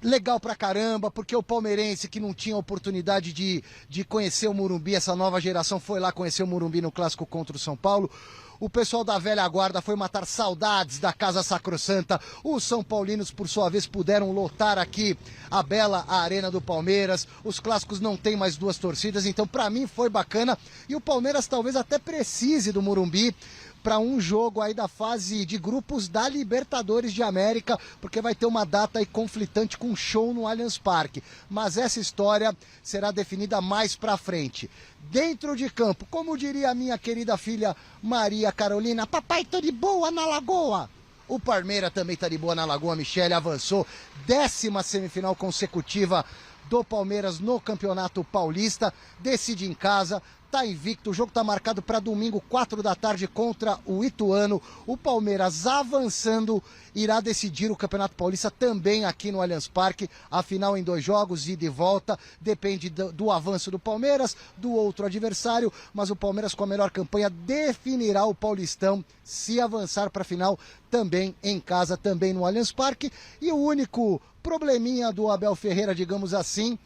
legal pra caramba, porque o palmeirense que não tinha oportunidade de conhecer o Morumbi, essa nova geração foi lá conhecer o Morumbi no clássico contra o São Paulo. O pessoal da velha guarda foi matar saudades da Casa Sacrossanta. Os São Paulinos, por sua vez, puderam lotar aqui a bela Arena do Palmeiras. Os clássicos não tem mais duas torcidas, então para mim foi bacana. E o Palmeiras talvez até precise do Morumbi para um jogo aí da fase de grupos da Libertadores de América, porque vai ter uma data aí conflitante com show no Allianz Parque. Mas essa história será definida mais para frente. Dentro de campo, como diria a minha querida filha Maria Carolina, papai, tô de boa na Lagoa. O Palmeiras também tá de boa na Lagoa, Michele, avançou, 10ª semifinal consecutiva do Palmeiras no Campeonato Paulista, decide em casa, tá invicto, o jogo tá marcado para domingo, 4 da tarde contra o Ituano. O Palmeiras avançando, irá decidir o Campeonato Paulista também aqui no Allianz Parque, afinal em 2 jogos, ida e volta, depende do avanço do Palmeiras, do outro adversário, mas o Palmeiras com a melhor campanha definirá o Paulistão, se avançar para a final também em casa, também no Allianz Parque. E o único probleminha do Abel Ferreira, digamos assim,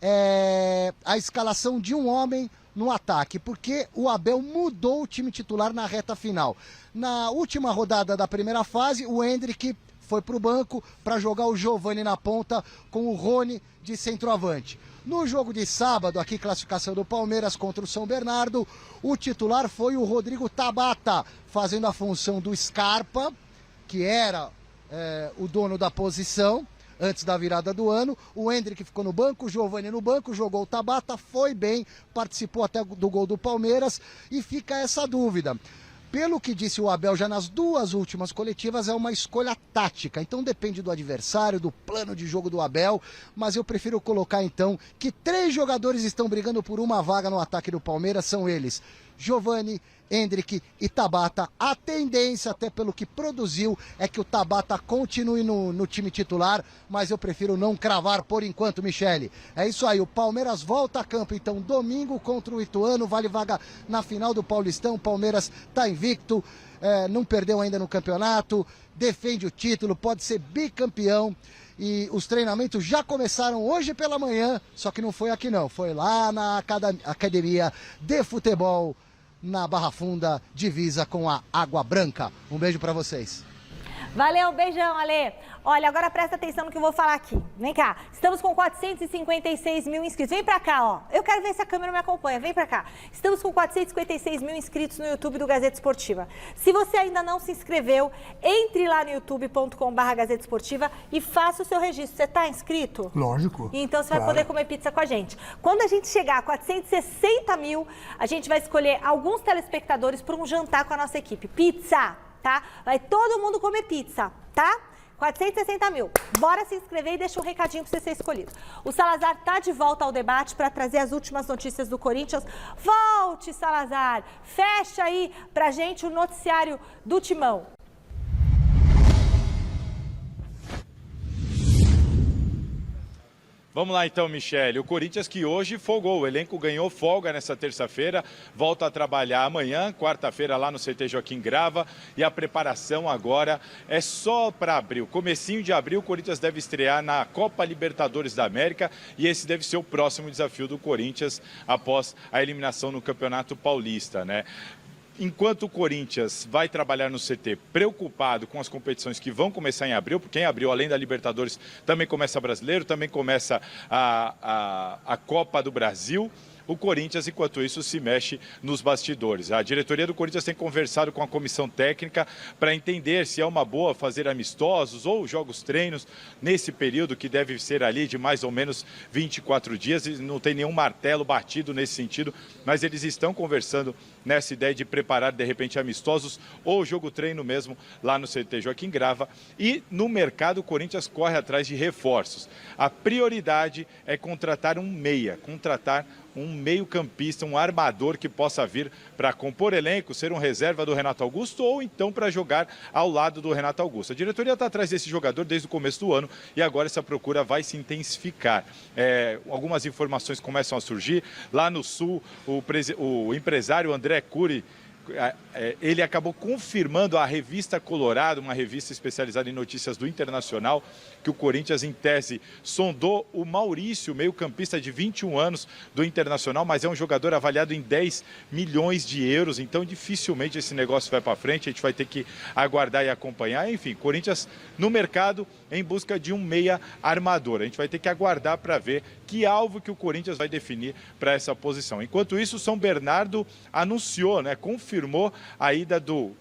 é a escalação de um homem no ataque, porque o Abel mudou o time titular na reta final. Na última rodada da primeira fase, o Hendrick foi para o banco para jogar o Giovani na ponta com o Rony de centroavante. No jogo de sábado, aqui classificação do Palmeiras contra o São Bernardo, o titular foi o Rodrigo Tabata, fazendo a função do Scarpa, que era o dono da posição, antes da virada do ano. O Endrick ficou no banco, o Giovani no banco, jogou o Tabata, foi bem, participou até do gol do Palmeiras e fica essa dúvida. Pelo que disse o Abel já nas 2 últimas coletivas, é uma escolha tática. Então depende do adversário, do plano de jogo do Abel. Mas eu prefiro colocar então que 3 jogadores estão brigando por uma vaga no ataque do Palmeiras. São eles, Giovani, Endrick e Tabata. A tendência, até pelo que produziu, é que o Tabata continue no time titular, mas eu prefiro não cravar por enquanto, Michele. É isso aí, o Palmeiras volta a campo, então, domingo contra o Ituano, vale vaga na final do Paulistão. O Palmeiras está invicto, não perdeu ainda no campeonato, defende o título, pode ser bicampeão. E os treinamentos já começaram hoje pela manhã, só que não foi aqui não, foi lá na Academia de Futebol, na Barra Funda, divisa com a Água Branca. Um beijo pra vocês. Valeu, beijão, Ale. Olha, agora presta atenção no que eu vou falar aqui. Vem cá, estamos com 456 mil inscritos. Vem pra cá, ó. Eu quero ver se a câmera me acompanha. Vem pra cá. Estamos com 456 mil inscritos no YouTube do Gazeta Esportiva. Se você ainda não se inscreveu, entre lá no youtube.com/Gazeta Esportiva e faça o seu registro. Você tá inscrito? Lógico. Então você vai poder comer pizza com a gente. Quando a gente chegar a 460 mil, a gente vai escolher alguns telespectadores para um jantar com a nossa equipe. Pizza, tá? Vai todo mundo comer pizza, tá? 460 mil. Bora se inscrever e deixa um recadinho para você ser escolhido. O Salazar tá de volta ao debate para trazer as últimas notícias do Corinthians. Volte, Salazar. Fecha aí pra gente o noticiário do Timão. Vamos lá então, Michele. O Corinthians que hoje folgou. O elenco ganhou folga nessa terça-feira. Volta a trabalhar amanhã, quarta-feira, lá no CT Joaquim Grava. E a preparação agora é só para abril. Comecinho de abril, o Corinthians deve estrear na Copa Libertadores da América. E esse deve ser o próximo desafio do Corinthians após a eliminação no Campeonato Paulista, né? Enquanto o Corinthians vai trabalhar no CT preocupado com as competições que vão começar em abril, porque em abril, além da Libertadores, também começa Brasileiro, também começa a Copa do Brasil. O Corinthians, enquanto isso, se mexe nos bastidores. A diretoria do Corinthians tem conversado com a comissão técnica para entender se é uma boa fazer amistosos ou jogos treinos nesse período que deve ser ali de mais ou menos 24 dias. E não tem nenhum martelo batido nesse sentido, mas eles estão conversando nessa ideia de preparar, de repente, amistosos ou jogo treino mesmo lá no CT Joaquim Grava. E no mercado, o Corinthians corre atrás de reforços. A prioridade é contratar um meia, contratar um meio-campista, um armador que possa vir para compor elenco, ser um reserva do Renato Augusto ou então para jogar ao lado do Renato Augusto. A diretoria está atrás desse jogador desde o começo do ano e agora essa procura vai se intensificar. Algumas informações começam a surgir. Lá no Sul, o empresário André Cury, ele acabou confirmando à revista Colorado, uma revista especializada em notícias do Internacional, que o Corinthians, em tese, sondou o Maurício, meio-campista de 21 anos do Internacional, mas é um jogador avaliado em 10 milhões de euros, então dificilmente esse negócio vai para frente, a gente vai ter que aguardar e acompanhar. Enfim, Corinthians no mercado em busca de um meia armador. A gente vai ter que aguardar para ver que alvo que o Corinthians vai definir para essa posição. Enquanto isso, o São Bernardo anunciou, confirmou a ida do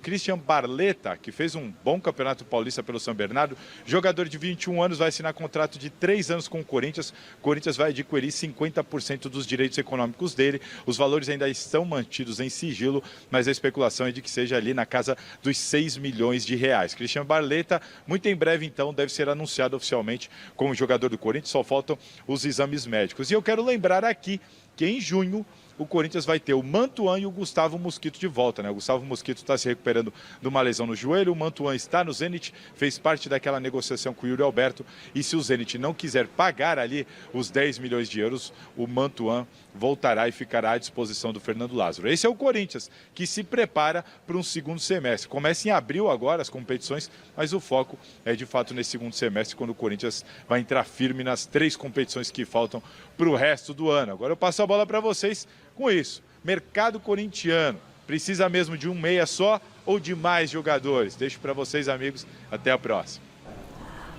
Christian Barletta, que fez um bom campeonato paulista pelo São Bernardo. Jogador de 21 anos, vai assinar contrato de 3 anos com o Corinthians. O Corinthians vai adquirir 50% dos direitos econômicos dele. Os valores ainda estão mantidos em sigilo, mas a especulação é de que seja ali na casa dos 6 milhões de reais. Christian Barletta, muito em breve, então, deve ser anunciado oficialmente como jogador do Corinthians. Só faltam os exames médicos. E eu quero lembrar aqui que em junho o Corinthians vai ter o Mantuan e o Gustavo Mosquito de volta, O Gustavo Mosquito está se recuperando de uma lesão no joelho, o Mantuan está no Zenit, fez parte daquela negociação com o Yuri Alberto, e se o Zenit não quiser pagar ali os 10 milhões de euros, o Mantuan voltará e ficará à disposição do Fernando Lázaro. Esse é o Corinthians, que se prepara para um segundo semestre. Começa em abril agora as competições, mas o foco é de fato nesse segundo semestre, quando o Corinthians vai entrar firme nas 3 competições que faltam para o resto do ano. Agora eu passo a bola para vocês com isso. Mercado corintiano, precisa mesmo de um meia só ou de mais jogadores? Deixo para vocês, amigos. Até a próxima.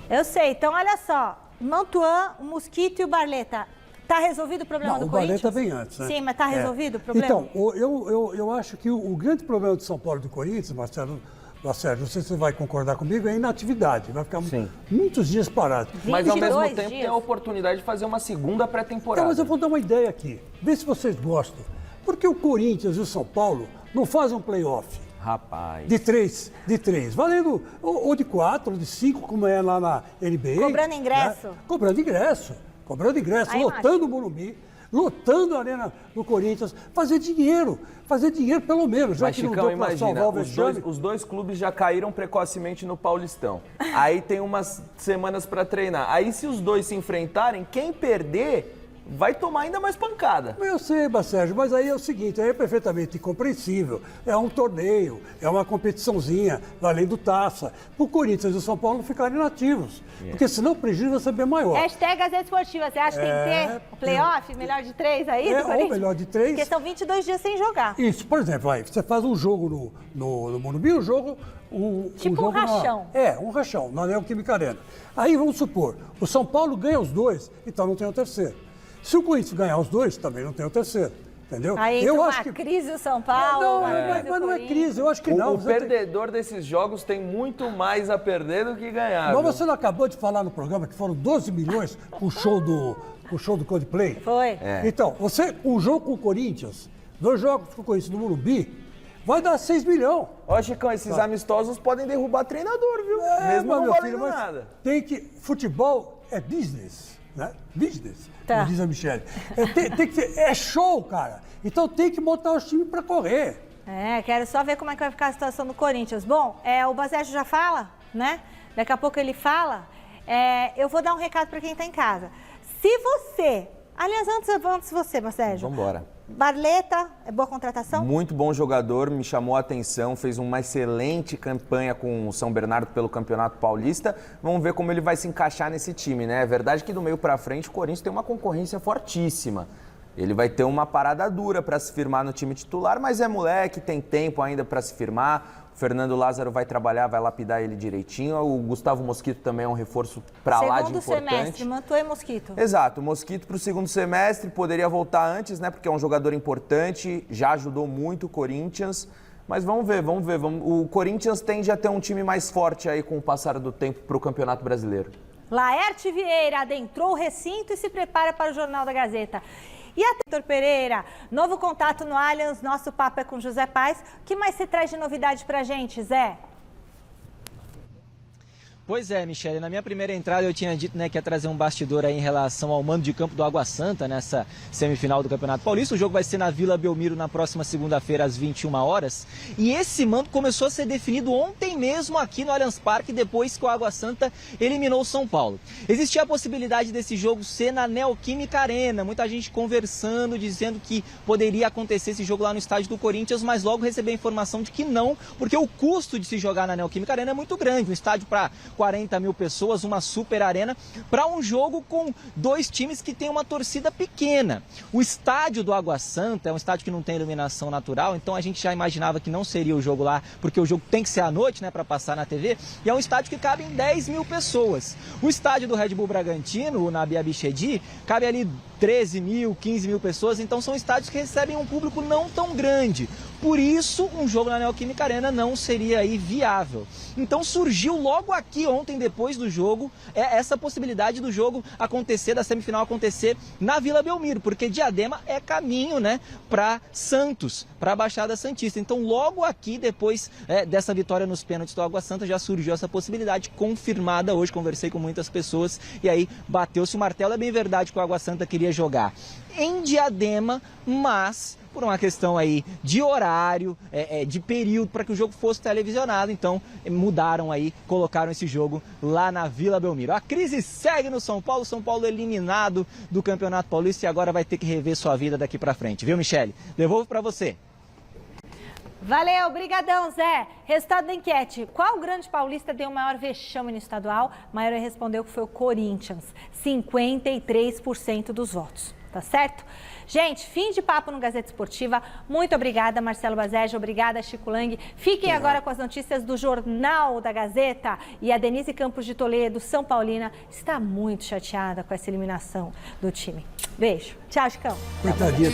Eu sei. Então, olha só. Mantuan, o Mosquito e o Barletta. Tá resolvido o problema do Corinthians? O Barletta vem antes, Sim, mas tá resolvido o problema? Então, eu acho que o grande problema do São Paulo e do Corinthians, Marcelo, Sérgio, não sei se você vai concordar comigo, é inatividade. Vai ficar muitos dias parado. Mas ao mesmo tempo tem a oportunidade de fazer uma segunda pré-temporada. Então, mas eu vou dar uma ideia aqui. Vê se vocês gostam. Por que o Corinthians e o São Paulo não fazem um play-off? Rapaz. De três, valendo ou de 4, ou de 5, como é lá na NBA. Cobrando ingresso. Né? Cobrando ingresso, Aí, lotando o Morumbi, lotando a Arena do Corinthians, fazer dinheiro pelo menos, já Mas, que Chicão, não deu para salvar o vexame. os dois clubes já caíram precocemente no Paulistão. Aí tem umas semanas para treinar. Aí se os dois se enfrentarem, quem perder vai tomar ainda mais pancada. Eu sei, Sérgio, mas aí é o seguinte, aí é perfeitamente incompreensível. É um torneio, é uma competiçãozinha, valendo taça. O Corinthians e o São Paulo não ficarem inativos, porque senão o prejuízo vai ser bem maior. Hashtag Gazeta Esportiva, você acha que tem que ter o play-off, melhor de 3 aí? Ou melhor de 3. Porque são 22 dias sem jogar. Isso, por exemplo, aí você faz um jogo no Morumbi, um jogo... Tipo um rachão. Um rachão, na Neoquímica Arena. Aí vamos supor, o São Paulo ganha os dois, então não tem o terceiro. Se o Corinthians ganhar os dois, também não tem o terceiro. Entendeu? Aí eu acho que crise o São Paulo. Mas não é crise, eu acho que não. O perdedor desses jogos tem muito mais a perder do que ganhar. Mas você não acabou de falar no programa que foram 12 milhões o show do Coldplay? Foi. Então, um jogo com o Corinthians, 2 jogos com o Corinthians no Morumbi, vai dar 6 milhões. Ó, Chicão, esses amistosos podem derrubar treinador, viu? Mesmo não valendo nada. Futebol é business, né? Business. Tá. Como diz a Michele. Tem que ser, é show, cara. Então tem que botar os times para correr. Quero só ver como é que vai ficar a situação do Corinthians. Bom, o Basérgio já fala, né? Daqui a pouco ele fala. Eu vou dar um recado para quem está em casa. Se você... Aliás, antes você, Basérgio. Vambora. Barleta, é boa contratação? Muito bom jogador, me chamou a atenção, fez uma excelente campanha com o São Bernardo pelo Campeonato Paulista. Vamos ver como ele vai se encaixar nesse time, né? É verdade que do meio pra frente o Corinthians tem uma concorrência fortíssima. Ele vai ter uma parada dura para se firmar no time titular, mas é moleque, tem tempo ainda para se firmar. O Fernando Lázaro vai trabalhar, vai lapidar ele direitinho. O Gustavo Mosquito também é um reforço para lá de importante. Segundo semestre, Mantua e Mosquito. Exato, o Mosquito para o segundo semestre, poderia voltar antes, né? Porque é um jogador importante, já ajudou muito o Corinthians. Mas vamos ver. O Corinthians tende a ter um time mais forte aí com o passar do tempo para o Campeonato Brasileiro. Laerte Vieira adentrou o recinto e se prepara para o Jornal da Gazeta. E a Vitor Pereira, novo contato no Allianz, nosso papo é com José Paes. O que mais você traz de novidade pra gente, Zé? Pois é, Michele, na minha primeira entrada eu tinha dito, né, que ia trazer um bastidor aí em relação ao mando de campo do Água Santa nessa semifinal do Campeonato Paulista. O jogo vai ser na Vila Belmiro na próxima segunda-feira às 21 horas. E esse mando começou a ser definido ontem mesmo aqui no Allianz Parque, depois que o Água Santa eliminou o São Paulo. Existia a possibilidade desse jogo ser na Neoquímica Arena, muita gente conversando, dizendo que poderia acontecer esse jogo lá no estádio do Corinthians, mas logo recebi a informação de que não, porque o custo de se jogar na Neoquímica Arena é muito grande, um estádio para 40 mil pessoas, uma super arena, para um jogo com 2 times que tem uma torcida pequena. O estádio do Água Santa é um estádio que não tem iluminação natural, então a gente já imaginava que não seria o jogo lá, porque o jogo tem que ser à noite, né, para passar na TV, e é um estádio que cabe em 10 mil pessoas. O estádio do Red Bull Bragantino, o Nabi Abichedi, cabe ali 13 mil, 15 mil pessoas, então são estádios que recebem um público não tão grande. Por isso, um jogo na Neoquímica Arena não seria aí viável. Então surgiu logo aqui ontem, depois do jogo, essa possibilidade do jogo acontecer, da semifinal acontecer na Vila Belmiro, porque Diadema é caminho, né, para Santos, para a Baixada Santista. Então logo aqui, depois dessa vitória nos pênaltis do Água Santa, já surgiu essa possibilidade confirmada hoje. Conversei com muitas pessoas e aí bateu-se o martelo. É bem verdade que o Água Santa queria jogar em Diadema, mas por uma questão aí de horário, de período, para que o jogo fosse televisionado, então mudaram aí, colocaram esse jogo lá na Vila Belmiro. A crise segue no São Paulo eliminado do Campeonato Paulista e agora vai ter que rever sua vida daqui para frente, viu, Michele? Devolvo para você. Valeu, brigadão, Zé. Resultado da enquete. Qual grande paulista deu o maior vexame no estadual? A maioria respondeu que foi o Corinthians. 53% dos votos. Tá certo? Gente, fim de papo no Gazeta Esportiva. Muito obrigada, Marcelo Basérgio. Obrigada, Chico Lang. Fiquem agora com as notícias do Jornal da Gazeta. E a Denise Campos de Toledo, São Paulina, está muito chateada com essa eliminação do time. Beijo. Tchau, Chicão. Coitadinha.